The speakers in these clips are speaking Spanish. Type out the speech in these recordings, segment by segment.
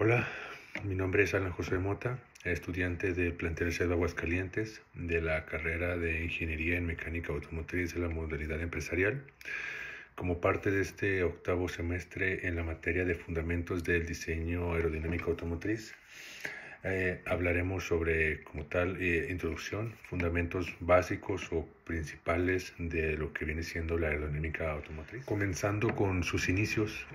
Hola, mi nombre es Alan José Mota, estudiante del plantel CEDO Aguascalientes de la carrera de Ingeniería en Mecánica Automotriz de la modalidad empresarial. Como parte de este octavo semestre en la materia de Fundamentos del Diseño Aerodinámico Automotriz, hablaremos sobre, como tal, introducción, fundamentos básicos o principales de lo que viene siendo la aerodinámica automotriz. Comenzando con sus inicios,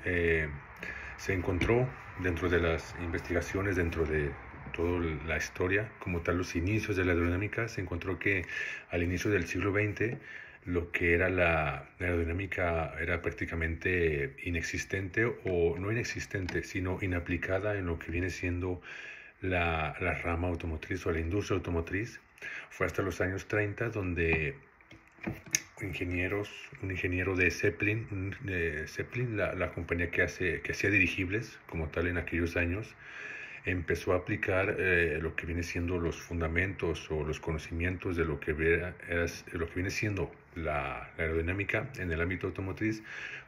se encontró dentro de las investigaciones, dentro de toda la historia, como tal, los inicios de la aerodinámica, se encontró que al inicio del siglo XX lo que era la aerodinámica era prácticamente inexistente, o no inexistente, sino inaplicada en lo que viene siendo la rama automotriz o la industria automotriz. Fue hasta los años 30 donde un ingeniero de Zeppelin, la compañía que hacía dirigibles como tal en aquellos años, empezó a aplicar lo que viene siendo los fundamentos o los conocimientos de lo que viene siendo la aerodinámica en el ámbito automotriz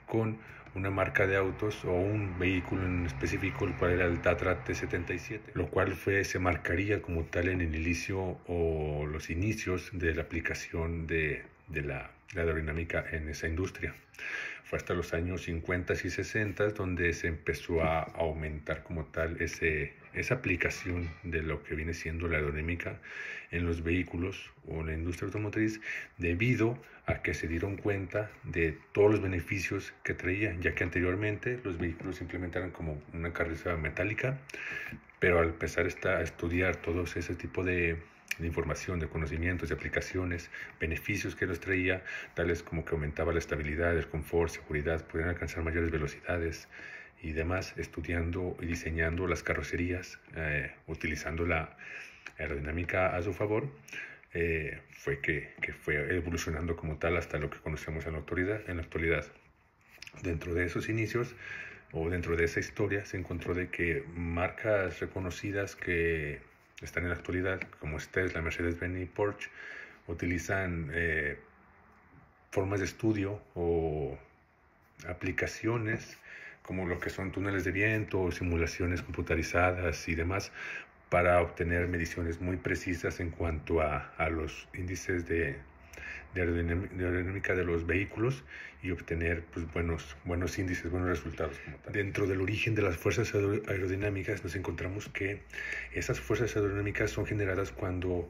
con una marca de autos o un vehículo en específico, el cual era el Tatra T77, lo cual se marcaría como tal en el inicio o los inicios de la aplicación de la aerodinámica en esa industria. Fue hasta los años 50 y 60 donde se empezó a aumentar como tal esa aplicación de lo que viene siendo la aerodinámica en los vehículos o en la industria automotriz, debido a que se dieron cuenta de todos los beneficios que traía, ya que anteriormente los vehículos simplemente eran como una carrocería metálica, pero al empezar a estudiar todo ese tipo de información, de conocimientos, de aplicaciones, beneficios que los traía, tales como que aumentaba la estabilidad, el confort, seguridad, podían alcanzar mayores velocidades y demás, estudiando y diseñando las carrocerías, utilizando la aerodinámica a su favor, fue que fue evolucionando como tal hasta lo que conocemos en la actualidad. Dentro de esos inicios o dentro de esa historia se encontró de que marcas reconocidas que están en la actualidad, como Tesla, Mercedes-Benz y Porsche, utilizan formas de estudio o aplicaciones como lo que son túneles de viento, simulaciones computarizadas y demás, para obtener mediciones muy precisas en cuanto a los índices de aerodinámica de los vehículos y obtener pues, buenos índices, buenos resultados como tal. Dentro del origen de las fuerzas aerodinámicas nos encontramos que esas fuerzas aerodinámicas son generadas cuando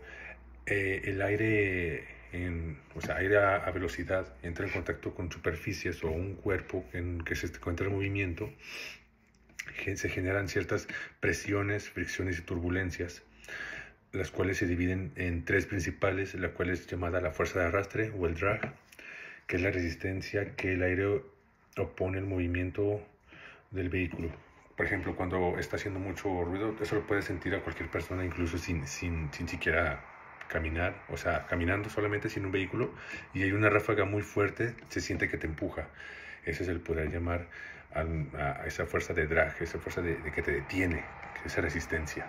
el aire, aire a velocidad, entra en contacto con superficies o un cuerpo en que se encuentra en movimiento. Se generan ciertas presiones, fricciones y turbulencias, las cuales se dividen en tres principales, la cual es llamada la fuerza de arrastre o el drag, que es la resistencia que el aire opone al movimiento del vehículo. Por ejemplo, cuando está haciendo mucho ruido, eso lo puede sentir a cualquier persona, incluso sin siquiera caminar, o sea, caminando solamente sin un vehículo, y hay una ráfaga muy fuerte, se siente que te empuja. Ese es el poder llamar a esa fuerza de drag, esa fuerza de que te detiene, esa resistencia.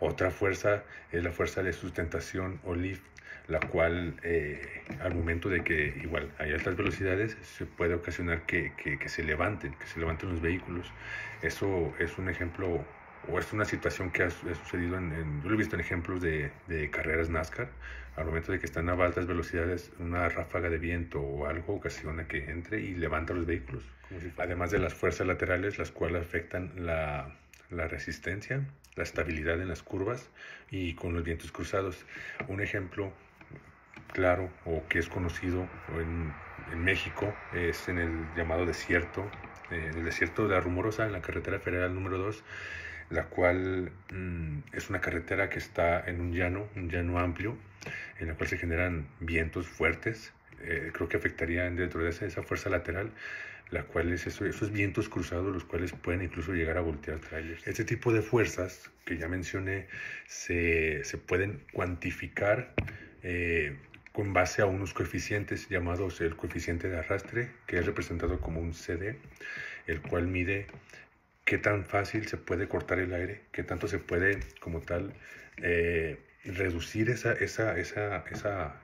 Otra fuerza es la fuerza de sustentación o lift, la cual al momento de que igual hay altas velocidades se puede ocasionar que se levanten los vehículos. Eso es un ejemplo o es una situación que ha sucedido yo lo he visto en ejemplos de carreras NASCAR. Al momento de que están a altas velocidades, una ráfaga de viento o algo ocasiona que entre y levanta los vehículos. Además de las fuerzas laterales, las cuales afectan la resistencia, la estabilidad en las curvas y con los vientos cruzados. Un ejemplo claro o que es conocido en México es en el llamado desierto, el desierto de la Rumorosa, en la carretera federal número 2, la cual es una carretera que está en un llano amplio, en la cual se generan vientos fuertes. Creo que afectarían dentro de esa fuerza lateral, la cual es esos vientos cruzados, los cuales pueden incluso llegar a voltear trailers. Este tipo de fuerzas que ya mencioné se pueden cuantificar con base a unos coeficientes llamados el coeficiente de arrastre, que es representado como un CD, el cual mide qué tan fácil se puede cortar el aire, qué tanto se puede como tal reducir esa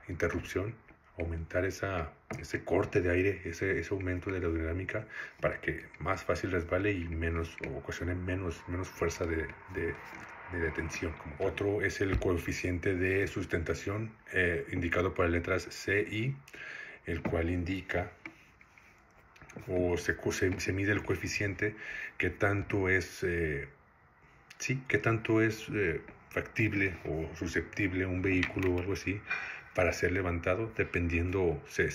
interrupción aumentar ese corte de aire, ese aumento de la aerodinámica para que más fácil resbale y ocasione menos fuerza de detención. Otro es el coeficiente de sustentación, indicado por las letras C, I, el cual indica o se mide el coeficiente que tanto es factible o susceptible un vehículo o algo así para ser levantado, dependiendo, se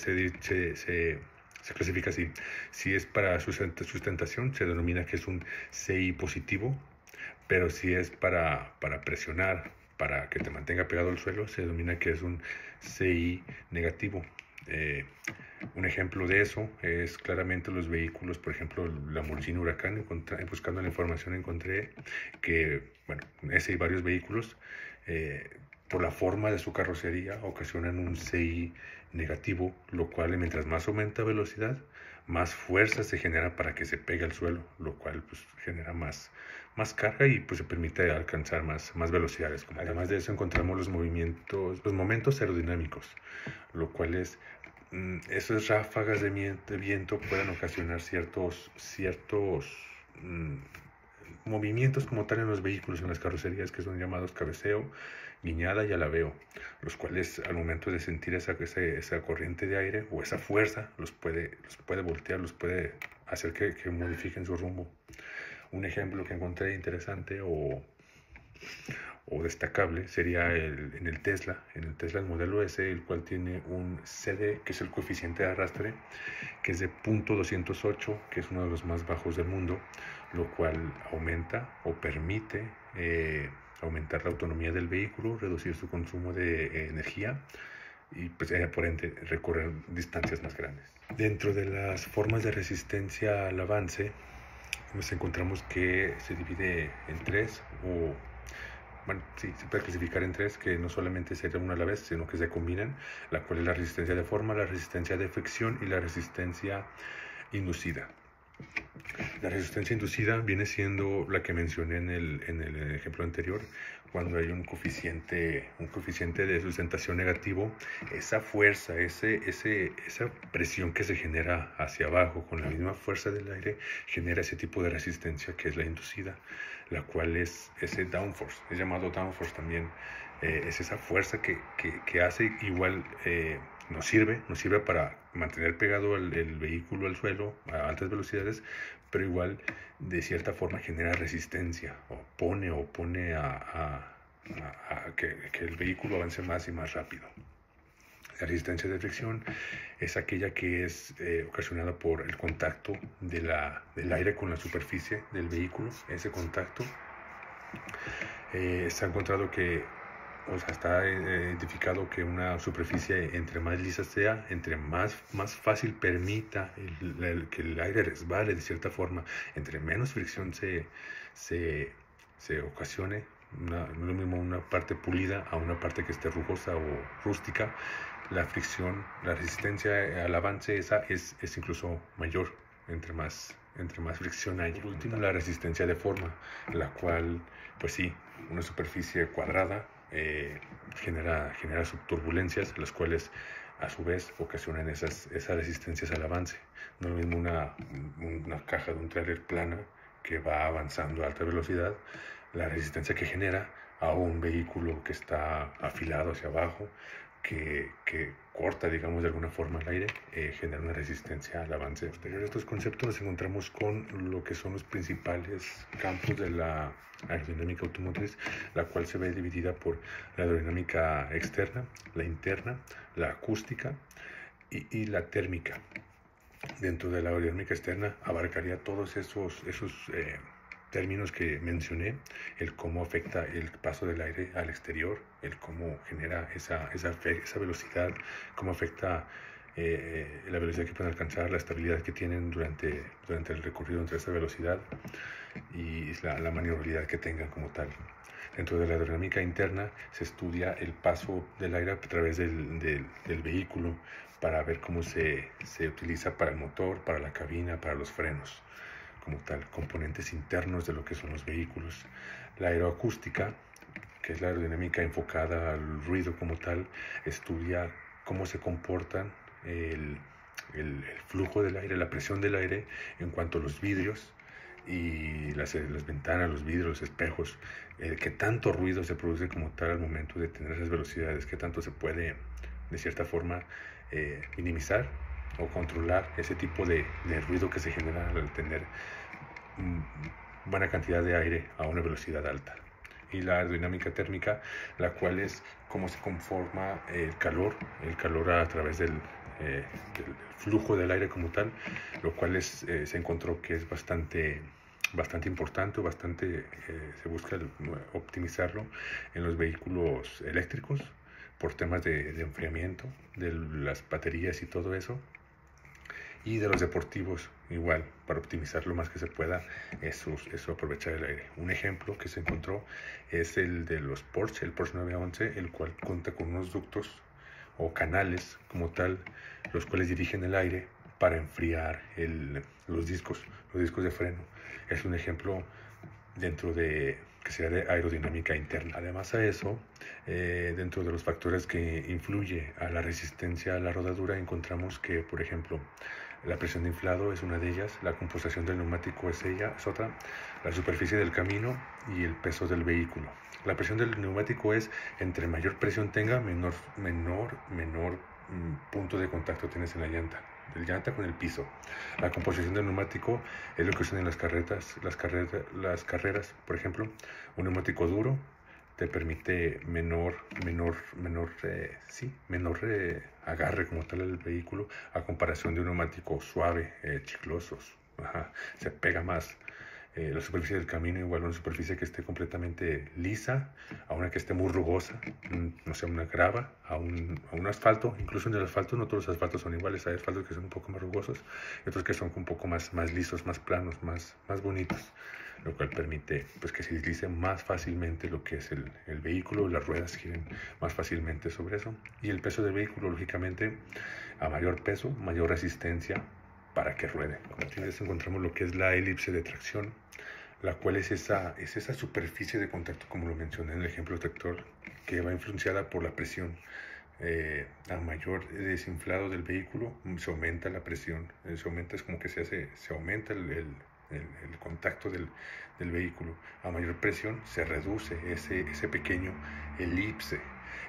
clasifica así. Si es para sustentación, se denomina que es un CI positivo, pero si es para presionar, para que te mantenga pegado al suelo, se denomina que es un CI negativo. Un ejemplo de eso es claramente los vehículos, por ejemplo, el Lamborghini Huracán. Buscando la información encontré que, bueno, ese y varios vehículos, por la forma de su carrocería, ocasionan un CI negativo, lo cual mientras más aumenta velocidad, más fuerza se genera para que se pegue al suelo, lo cual pues genera más carga y pues se permite alcanzar más velocidades. Además de eso encontramos los momentos aerodinámicos, lo cual es esas ráfagas de viento pueden ocasionar ciertos movimientos como tal en los vehículos, en las carrocerías, que son llamados cabeceo, guiñada y alabeo, los cuales al momento de sentir esa corriente de aire o esa fuerza los puede voltear, los puede hacer que modifiquen su rumbo. Un ejemplo que encontré interesante o destacable sería en el Tesla el modelo S, el cual tiene un CD, que es el coeficiente de arrastre, que es de 0.208, que es uno de los más bajos del mundo, lo cual aumenta o permite aumentar la autonomía del vehículo, reducir su consumo de energía y pues por ende recorrer distancias más grandes. Dentro de las formas de resistencia al avance, nos encontramos que se divide en tres, se puede clasificar en tres, que no solamente sería una a la vez, sino que se combinan, la cual es la resistencia de forma, la resistencia de fricción y la resistencia inducida. La resistencia inducida viene siendo la que mencioné en el ejemplo anterior, cuando hay un coeficiente de sustentación negativo. Esa fuerza, esa presión que se genera hacia abajo con la misma fuerza del aire genera ese tipo de resistencia que es la inducida, la cual es ese downforce, es llamado downforce también. Es esa fuerza que hace igual, nos sirve para mantener pegado el vehículo al suelo a altas velocidades, pero igual de cierta forma genera resistencia, opone a que el vehículo avance más y más rápido. La resistencia de fricción es aquella que es ocasionada por el contacto del aire con la superficie del vehículo. Ese contacto se ha encontrado está identificado que una superficie entre más lisa sea, entre más fácil permita que el aire resbale de cierta forma, entre menos fricción se ocasione, no es lo mismo una parte pulida a una parte que esté rugosa o rústica. La fricción, la resistencia al avance es incluso mayor entre más fricción hay. Por último, la resistencia de forma, la cual, pues sí, una superficie cuadrada genera turbulencias, las cuales a su vez ocasionan esas resistencias al avance. No es lo mismo una caja de un tráiler plana que va avanzando a alta velocidad, la resistencia que genera a un vehículo que está afilado hacia abajo, que corta, digamos, de alguna forma el aire, genera una resistencia al avance. Posterior a estos conceptos nos encontramos con lo que son los principales campos de la aerodinámica automotriz, la cual se ve dividida por la aerodinámica externa, la interna, la acústica y la térmica. Dentro de la aerodinámica externa abarcaría todos esos términos que mencioné, el cómo afecta el paso del aire al exterior, el cómo genera esa velocidad, cómo afecta la velocidad que pueden alcanzar, la estabilidad que tienen durante el recorrido entre esa velocidad y la maniobrabilidad que tengan como tal. Dentro de la aerodinámica interna se estudia el paso del aire a través del vehículo para ver cómo se utiliza para el motor, para la cabina, para los frenos, como tal, componentes internos de lo que son los vehículos. La aeroacústica, que es la aerodinámica enfocada al ruido como tal, estudia cómo se comportan el flujo del aire, la presión del aire en cuanto a los vidrios y las ventanas, los vidrios, los espejos, qué tanto ruido se produce como tal al momento de tener esas velocidades, qué tanto se puede de cierta forma minimizar o controlar ese tipo de ruido que se genera al tener buena cantidad de aire a una velocidad alta. Y la aerodinámica térmica, la cual es cómo se conforma el calor a través del flujo del aire como tal, lo cual se encontró que es bastante importante, se busca optimizarlo en los vehículos eléctricos por temas de enfriamiento de las baterías y todo eso, y de los deportivos igual, para optimizar lo más que se pueda eso aprovechar el aire. Un ejemplo que se encontró es el de los Porsche, el Porsche 911, el cual cuenta con unos ductos o canales como tal, los cuales dirigen el aire para enfriar los discos de freno. Es un ejemplo dentro de que sea de aerodinámica interna. Además a eso, dentro de los factores que influye a la resistencia a la rodadura, encontramos que, por ejemplo, la presión de inflado es una de ellas, la composición del neumático es otra, la superficie del camino y el peso del vehículo. La presión del neumático es, entre mayor presión tenga, menor punto de contacto tienes en la llanta, del llanta con el piso. La composición del neumático es lo que usan en las carreras, por ejemplo, un neumático duro te permite menor agarre como tal al vehículo, a comparación de un neumático suave, chicloso, se pega más. La superficie del camino, igual una superficie que esté completamente lisa a una que esté muy rugosa, no sé, una grava, a un asfalto. Incluso en el asfalto no todos los asfaltos son iguales, hay asfaltos que son un poco más rugosos y otros que son un poco más lisos, más planos, más bonitos, lo cual permite pues que se deslice más fácilmente lo que es el vehículo, las ruedas giren más fácilmente sobre eso, y el peso del vehículo, lógicamente, a mayor peso, mayor resistencia para que ruede. Como tienes, encontramos lo que es la elipse de tracción, la cual es esa superficie de contacto, como lo mencioné en el ejemplo tractor, que va influenciada por la presión. A mayor desinflado del vehículo, se aumenta la presión, es como que se aumenta el contacto del vehículo. A mayor presión se reduce ese pequeño elipse.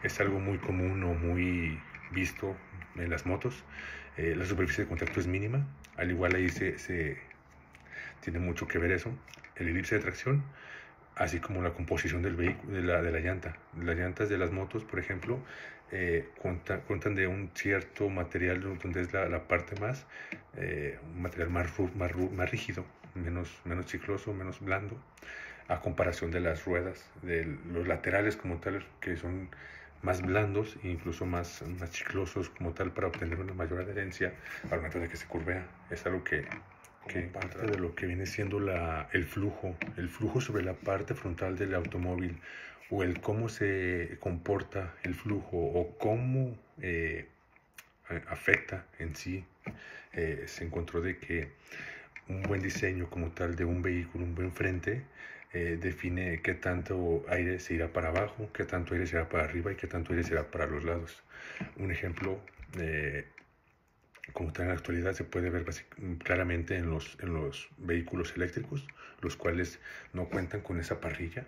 Es algo muy común o muy visto en las motos. La superficie de contacto es mínima, al igual ahí se tiene mucho que ver eso, el elipse de tracción, así como la composición del vehículo, de la llanta. Las llantas de las motos, por ejemplo, cuentan de un cierto material donde es la parte más, un material más rígido, menos chicloso, menos blando, a comparación de las ruedas, de los laterales como tal, que son más blandos e incluso más chiclosos como tal, para obtener una mayor adherencia al momento de que se curvea. Es algo que parte de lo que viene siendo el flujo sobre la parte frontal del automóvil, o el cómo se comporta el flujo o cómo afecta en sí. Se encontró de que un buen diseño como tal de un vehículo, un buen frente, define qué tanto aire se irá para abajo, qué tanto aire se irá para arriba y qué tanto aire se irá para los lados. Un ejemplo, como tal en la actualidad, se puede ver claramente en los vehículos eléctricos, los cuales no cuentan con esa parrilla,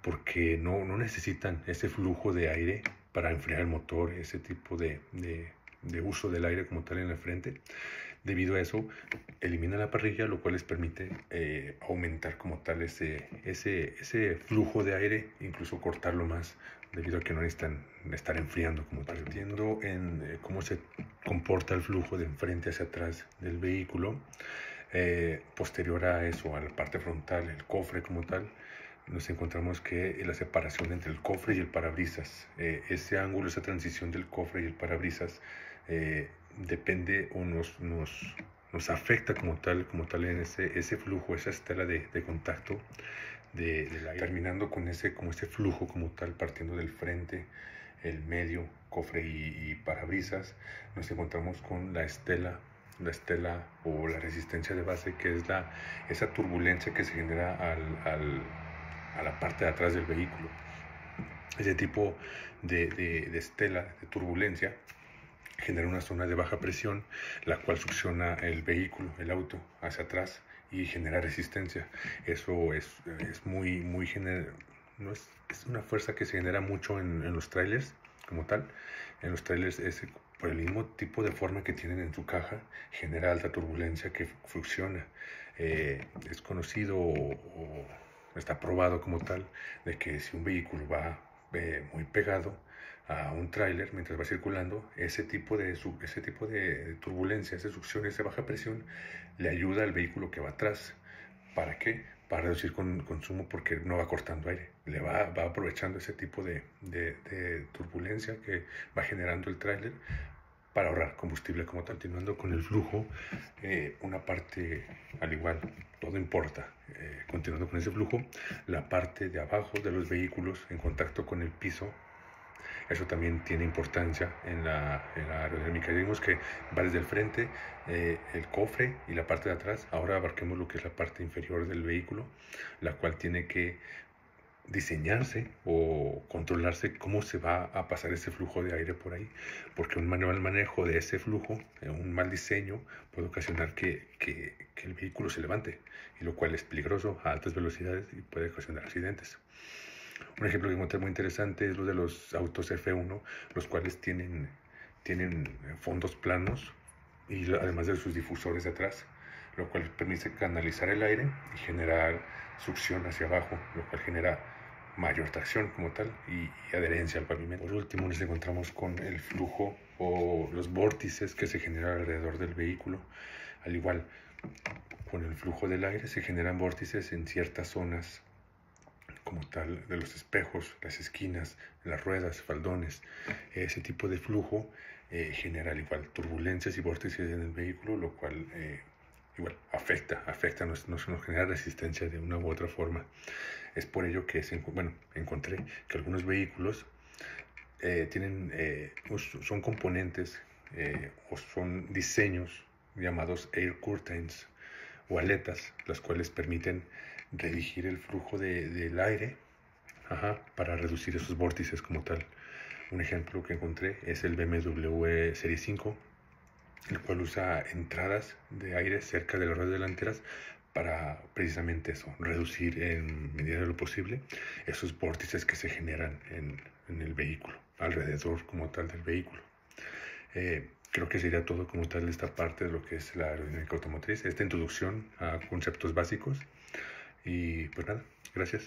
porque no necesitan ese flujo de aire para enfriar el motor, ese tipo de uso del aire como tal en el frente. Debido a eso, eliminan la parrilla, lo cual les permite aumentar como tal ese flujo de aire, incluso cortarlo más, debido a que no necesitan estar enfriando como tal. Partiendo en cómo se comporta el flujo de enfrente hacia atrás del vehículo, posterior a eso, a la parte frontal, el cofre como tal, nos encontramos que la separación entre el cofre y el parabrisas, ese ángulo, esa transición del cofre y el parabrisas, depende o nos afecta como tal en ese flujo, esa estela de contacto del aire, terminando con ese flujo como tal, partiendo del frente, el medio, cofre y parabrisas. Nos encontramos con la estela o la resistencia de base, que es esa turbulencia que se genera a la parte de atrás del vehículo. Ese tipo de estela, de turbulencia, genera una zona de baja presión, la cual succiona el vehículo, el auto, hacia atrás y genera resistencia. Eso es no es una fuerza que se genera mucho en los trailers como tal. En los trailers por el mismo tipo de forma que tienen en su caja, genera alta turbulencia que funciona. Es conocido o está probado como tal de que si un vehículo va muy pegado a un tráiler mientras va circulando, ese tipo de turbulencia, esa succión, esa baja presión le ayuda al vehículo que va atrás. ¿Para qué? Para reducir consumo, porque no va cortando aire, va aprovechando ese tipo de turbulencia que va generando el tráiler para ahorrar combustible como tal. Continuando con el flujo, una parte, al igual, todo importa. Continuando con ese flujo, la parte de abajo de los vehículos en contacto con el piso, eso también tiene importancia en la aerodinámica. Ya vimos que va desde el frente, el cofre y la parte de atrás. Ahora abarquemos lo que es la parte inferior del vehículo, la cual tiene que diseñarse o controlarse cómo se va a pasar ese flujo de aire por ahí, porque un mal manejo de ese flujo, un mal diseño, puede ocasionar que el vehículo se levante, y lo cual es peligroso a altas velocidades y puede ocasionar accidentes. Un ejemplo que encontré muy interesante es lo de los autos F1, los cuales tienen fondos planos y además de sus difusores de atrás, lo cual permite canalizar el aire y generar succión hacia abajo, lo cual genera mayor tracción como tal y adherencia al pavimento. Por último, nos encontramos con el flujo o los vórtices que se generan alrededor del vehículo. Al igual, con el flujo del aire se generan vórtices en ciertas zonas como tal de los espejos, las esquinas, las ruedas, faldones. Ese tipo de flujo genera al igual turbulencias y vórtices en el vehículo, lo cual igual afecta, nos genera resistencia de una u otra forma. Es por ello que encontré que algunos vehículos son componentes o son diseños llamados air curtains o aletas, las cuales permiten redirigir el flujo del aire para reducir esos vórtices como tal. Un ejemplo que encontré es el BMW Serie 5, el cual usa entradas de aire cerca de las ruedas delanteras para precisamente eso, reducir en medida de lo posible esos vórtices que se generan en el vehículo, alrededor como tal del vehículo. Creo que sería todo como tal de esta parte de lo que es la aerodinámica automotriz, esta introducción a conceptos básicos. Y pues nada, gracias.